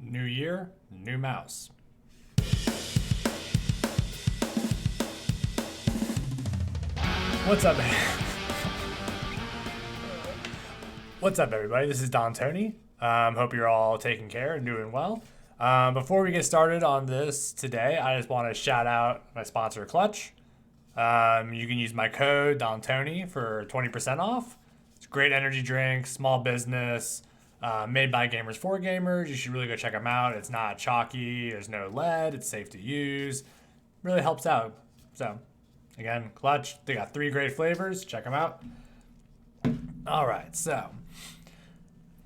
New year, new mouse. What's up, man? What's up, everybody? This is Don Tony. Hope you're all taking care and doing well. Before we get started on this today, I just want to shout out my sponsor, Clutch. You can use my code Don Tony for 20% off. It's a great energy drink, small business, made by gamers for gamers. You should really go check them out. It's not chalky. There's no lead. It's safe to use. Really helps out. So, again, Clutch. They got 3 great flavors. Check them out. All right, so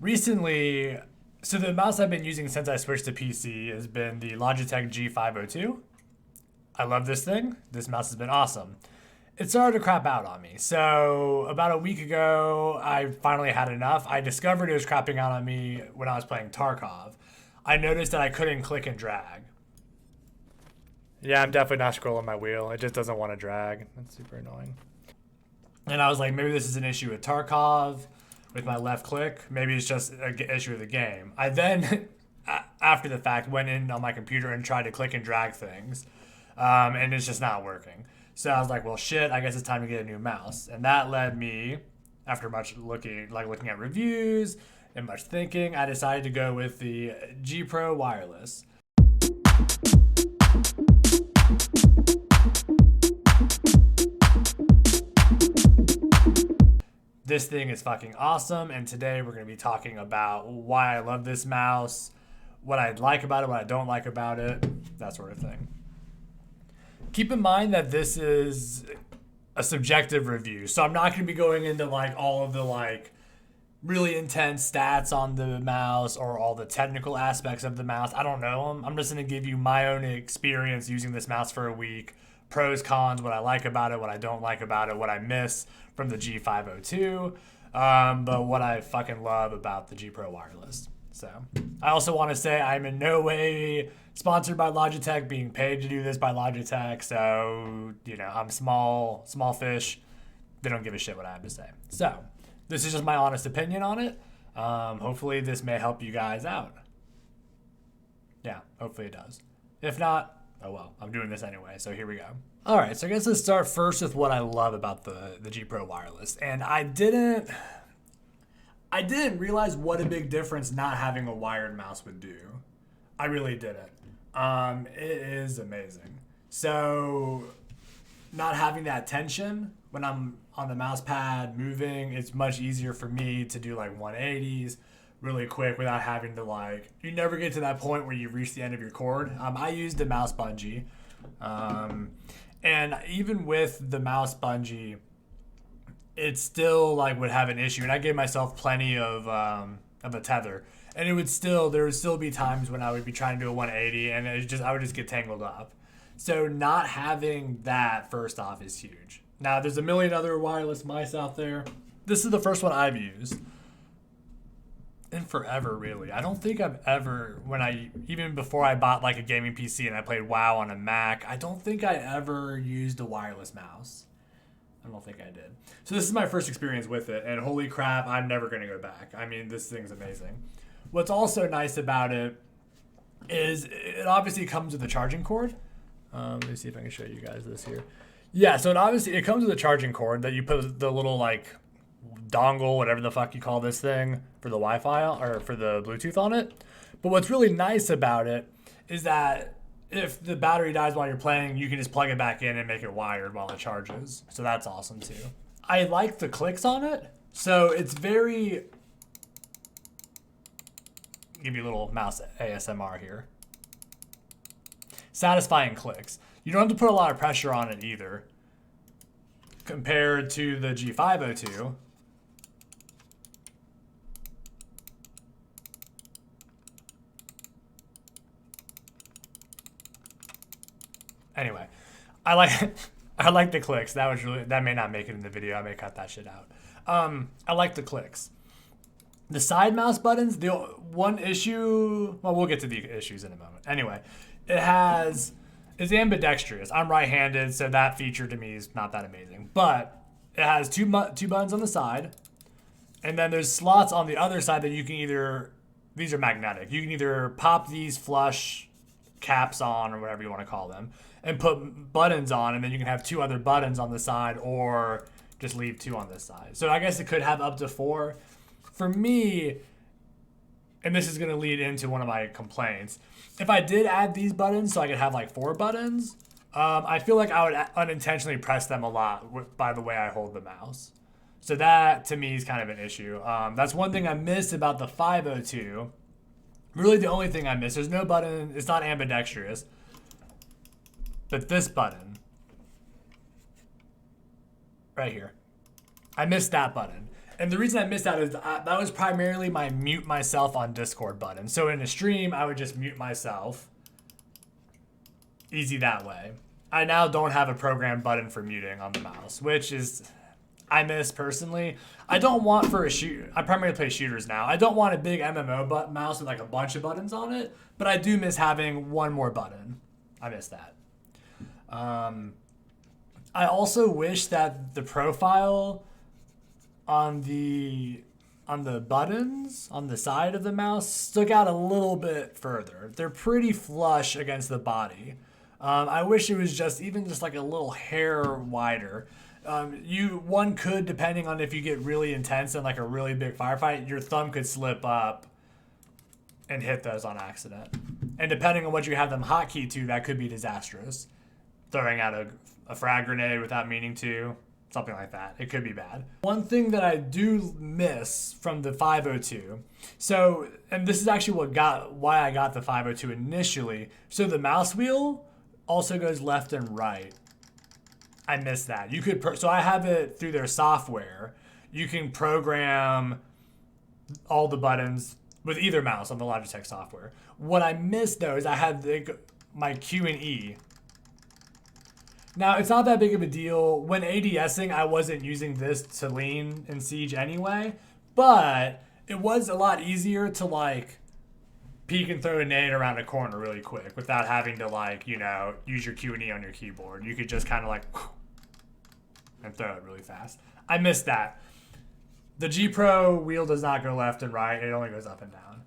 recently, the mouse I've been using since I switched to PC has been the Logitech G502. I love this thing. This mouse has been awesome. It started to crap out on me. So about a week ago, I finally had enough. I discovered it was crapping out on me when I was playing Tarkov. I noticed that I couldn't click and drag. Yeah, I'm definitely not scrolling my wheel. It just doesn't want to drag. That's super annoying. And I was like, maybe this is an issue with Tarkov, with my left click. Maybe it's just an issue with the game. I then, after the fact, went in on my computer and tried to click and drag things. And it's just not working. So I was like, well, shit, I guess it's time to get a new mouse. And that led me, after much looking at reviews and much thinking, I decided to go with the GPRO Wireless. This thing is fucking awesome, and today we're going to be talking about why I love this mouse, what I like about it, what I don't like about it, that sort of thing. Keep in mind that this is a subjective review, so I'm not going to be going into all of the really intense stats on the mouse or all the technical aspects of the mouse. I don't know them. I'm just going to give you my own experience using this mouse for a week, pros, cons, what I like about it, what I don't like about it, what I miss from the G502, but what I fucking love about the GPRO Wireless. So I also want to say I'm in no way sponsored by Logitech, being paid to do this by Logitech. So, I'm small fish. They don't give a shit what I have to say. So this is just my honest opinion on it. Hopefully this may help you guys out. Yeah, hopefully it does. If not, oh well, I'm doing this anyway, so here we go. All right, so I guess let's start first with what I love about the GPRO Wireless. And I didn't realize what a big difference not having a wired mouse would do. I really didn't. It is amazing. So not having that tension when I'm on the mouse pad moving, it's much easier for me to do 180s really quick without having to you never get to that point where you reach the end of your cord. I used the mouse bungee. And even with the mouse bungee, it still would have an issue. And I gave myself plenty of a tether. And there would still be times when I would be trying to do a 180 and I would just get tangled up. So not having that, first off, is huge. Now there's a million other wireless mice out there. This is the first one I've used. In forever, really. I don't think I've ever, even before I bought a gaming PC and I played WoW on a Mac, I don't think I ever used a wireless mouse. I don't think I did. So this is my first experience with it, and holy crap, I'm never going to go back. I mean, this thing's amazing. What's also nice about it is it obviously comes with a charging cord. Let me see if I can show you guys this here. Yeah, so it comes with a charging cord that you put the little dongle, whatever the fuck you call this thing, for the Wi-Fi or for the Bluetooth on it. But what's really nice about it is that if the battery dies while you're playing, you can just plug it back in and make it wired while it charges. So that's awesome too. I like the clicks on it. So it's very, give you a little mouse ASMR here. Satisfying clicks. You don't have to put a lot of pressure on it either, compared to the G502. Anyway, I like the clicks. That may not make it in the video. I may cut that shit out. I like the clicks. The side mouse buttons, the one issue, well, we'll get to the issues in a moment. Anyway, it's ambidextrous. I'm right-handed, so that feature to me is not that amazing. But it has two buttons on the side, and then there's slots on the other side that you can either these are magnetic. You can either pop these flush caps on, or whatever you want to call them, and put buttons on, and then you can have 2 other buttons on the side, or just leave 2 on this side. So I guess it could have up to 4. For me, and this is going to lead into one of my complaints, if I did add these buttons so I could have like 4 buttons, I feel like I would unintentionally press them a lot by the way I hold the mouse. So that to me is kind of an issue. That's one thing I miss about the 502. Really the only thing I miss. There's no button. It's not ambidextrous. But this button right here, I missed that button. And the reason I missed that is that was primarily my mute myself on Discord button. So in a stream, I would just mute myself. Easy that way. I now don't have a programmed button for muting on the mouse, which is I miss personally. I don't want for a shoot. I primarily play shooters now. I don't want a big MMO mouse with like a bunch of buttons on it, but I do miss having one more button. I miss that. I also wish that the profile on the buttons on the side of the mouse stuck out a little bit further. They're pretty flush against the body. I wish it was just like a little hair wider. One could, depending on if you get really intense in like a really big firefight, your thumb could slip up and hit those on accident. And depending on what you have them hotkey to, that could be disastrous. Throwing out a frag grenade without meaning to, something like that. It could be bad. One thing that I do miss from the 502, and this is actually why I got the 502 initially. So the mouse wheel also goes left and right. I miss that. You could so I have it through their software. You can program all the buttons with either mouse on the Logitech software. What I miss though is I had my Q and E. Now it's not that big of a deal. When ADSing, I wasn't using this to lean in Siege anyway, but it was a lot easier to like peek and throw a nade around a corner really quick without having to use your Q and E on your keyboard. You could just kind of like and throw it really fast. I missed that. The GPRO wheel does not go left and right. It only goes up and down.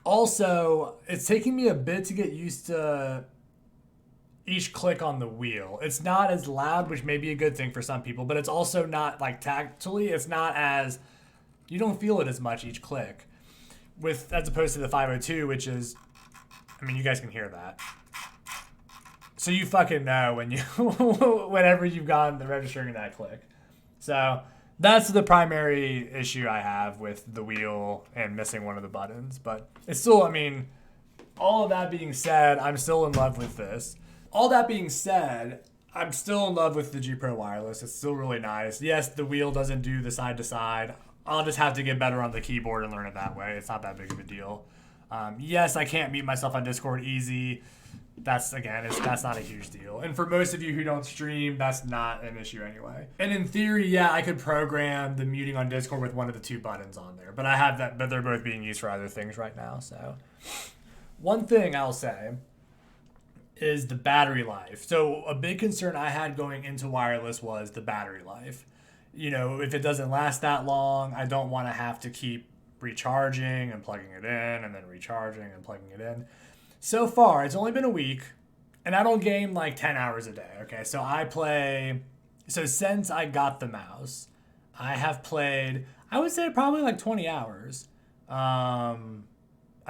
Also, it's taking me a bit to get used to each click on the wheel. It's not as loud, which may be a good thing for some people, but it's also not like tactily. It's not as, you don't feel it as much each click as opposed to the 502, which is, you guys can hear that. So you fucking know whenever you've gotten the registering that click. So that's the primary issue I have with the wheel and missing one of the buttons. But it's still, all of that being said, I'm still in love with this. All that being said, I'm still in love with the GPRO Wireless. It's still really nice. Yes, the wheel doesn't do the side to side. I'll just have to get better on the keyboard and learn it that way. It's not that big of a deal. Yes, I can't mute myself on Discord easy. That's not a huge deal. And for most of you who don't stream, that's not an issue anyway. And in theory, yeah, I could program the muting on Discord with one of the 2 buttons on there. But I have that, but they're both being used for other things right now. So one thing I'll say is the battery life. So a big concern I had going into wireless was the battery life. If it doesn't last that long, I don't want to have to keep recharging and plugging it in and then recharging and plugging it in. So far, it's only been a week, and I don't game like 10 hours a day, okay? So since I got the mouse, I have played, I would say probably like 20 hours. I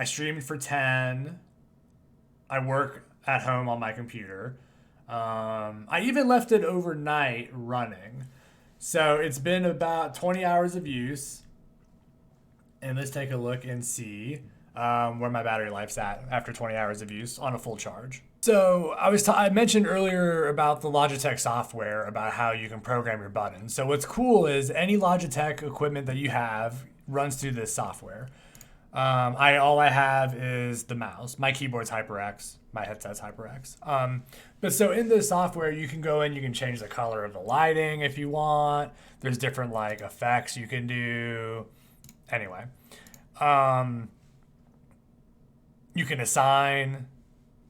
streamed for 10. I work at home on my computer. I even left it overnight running. So it's been about 20 hours of use. And let's take a look and see where my battery life's at after 20 hours of use on a full charge. So I mentioned earlier about the Logitech software, about how you can program your buttons. So what's cool is any Logitech equipment that you have runs through this software. All I have is the mouse. My keyboard's HyperX. My headset's HyperX. But so in this software, you can go in, you can change the color of the lighting if you want. There's different like effects you can do. Anyway, you can assign.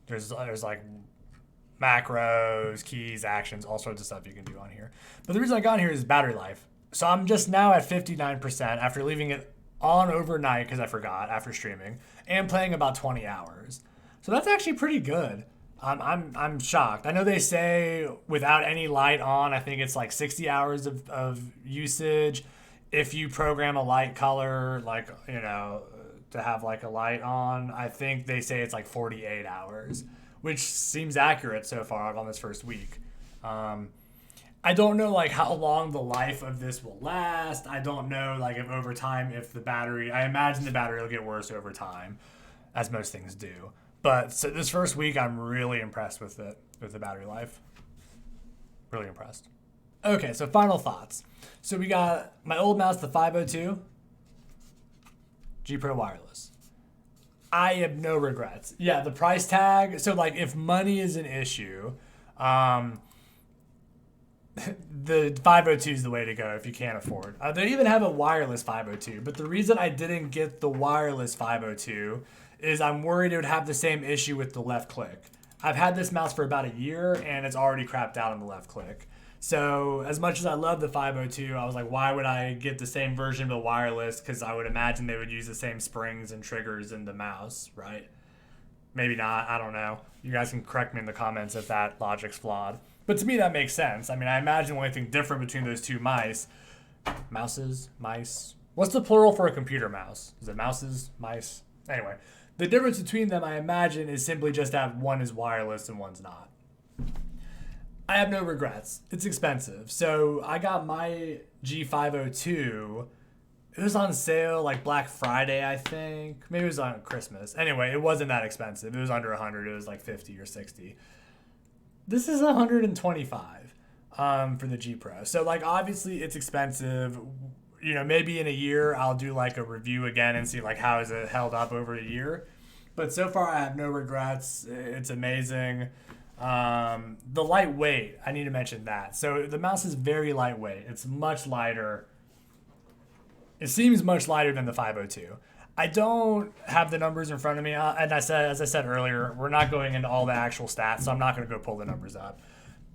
There's like macros, keys, actions, all sorts of stuff you can do on here. But the reason I got on here is battery life. So I'm just now at 59% after leaving it on overnight because I forgot after streaming, and playing about 20 hours. So that's actually pretty good. I'm shocked. I know they say without any light on, I think it's like 60 hours of usage. If you program a light color, like, you know, to have like a light on, I think they say it's like 48 hours, which seems accurate so far on this first week. I don't know like how long the life of this will last. I don't know like if over time, if the battery, I imagine the battery will get worse over time, as most things do. But so this first week, I'm really impressed with it, with the battery life. Really impressed. Okay, so final thoughts. So we got my old mouse, the 502 GPRO Wireless. I have no regrets. Yeah, the price tag. So like if money is an issue, the 502 is the way to go if you can't afford. They even have a wireless 502, but the reason I didn't get the wireless 502 is I'm worried it would have the same issue with the left click. I've had this mouse for about a year and it's already crapped out on the left click. So as much as I love the 502, I was like, why would I get the same version of the wireless? Because I would imagine they would use the same springs and triggers in the mouse, right? Maybe not, I don't know. You guys can correct me in the comments if that logic's flawed. But to me, that makes sense. I mean, I imagine the only thing different between those two mice. Mice? What's the plural for a computer mouse? Is it mouses? Mice? Anyway, the difference between them, I imagine, is simply just that one is wireless and one's not. I have no regrets. It's expensive. So I got my G502. It was on sale like Black Friday, I think. Maybe it was on Christmas. Anyway, it wasn't that expensive. It was under 100. It was like 50 or 60. This is 125 for the G Pro. So like obviously it's expensive. You know, maybe in a year I'll do like a review again and see like how is it held up over a year. But so far I have no regrets. It's amazing. The lightweight, I need to mention that. So the mouse is very lightweight. It's much lighter. It seems much lighter than the 502. I don't have the numbers in front of me, and as I said earlier, we're not going into all the actual stats, so I'm not going to go pull the numbers up.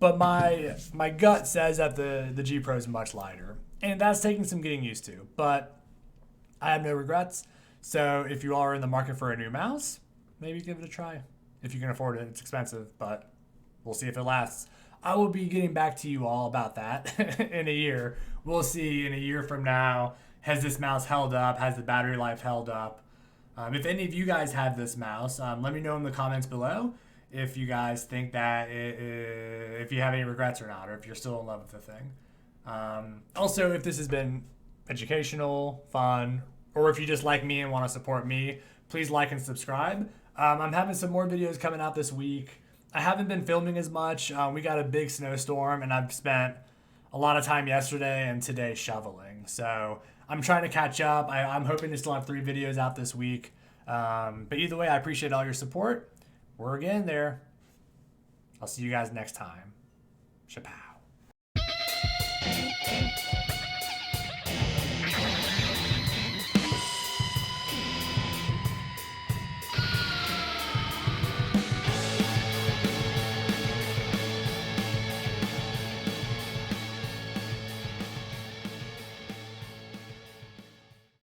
But my gut says that the G Pro is much lighter, and that's taking some getting used to. But I have no regrets. So if you are in the market for a new mouse, maybe give it a try. If you can afford it, it's expensive, but we'll see if it lasts. I will be getting back to you all about that in a year. We'll see in a year from now. Has this mouse held up? Has the battery life held up? If any of you guys have this mouse, let me know in the comments below if you guys think that if you have any regrets or not, or if you're still in love with the thing. Also, if this has been educational, fun, or if you just like me and want to support me, please like and subscribe. I'm having some more videos coming out this week. I haven't been filming as much. We got a big snowstorm, and I've spent a lot of time yesterday and today shoveling. So I'm trying to catch up. I'm hoping to still have 3 videos out this week. But either way, I appreciate all your support. We're getting there. I'll see you guys next time. Chapow.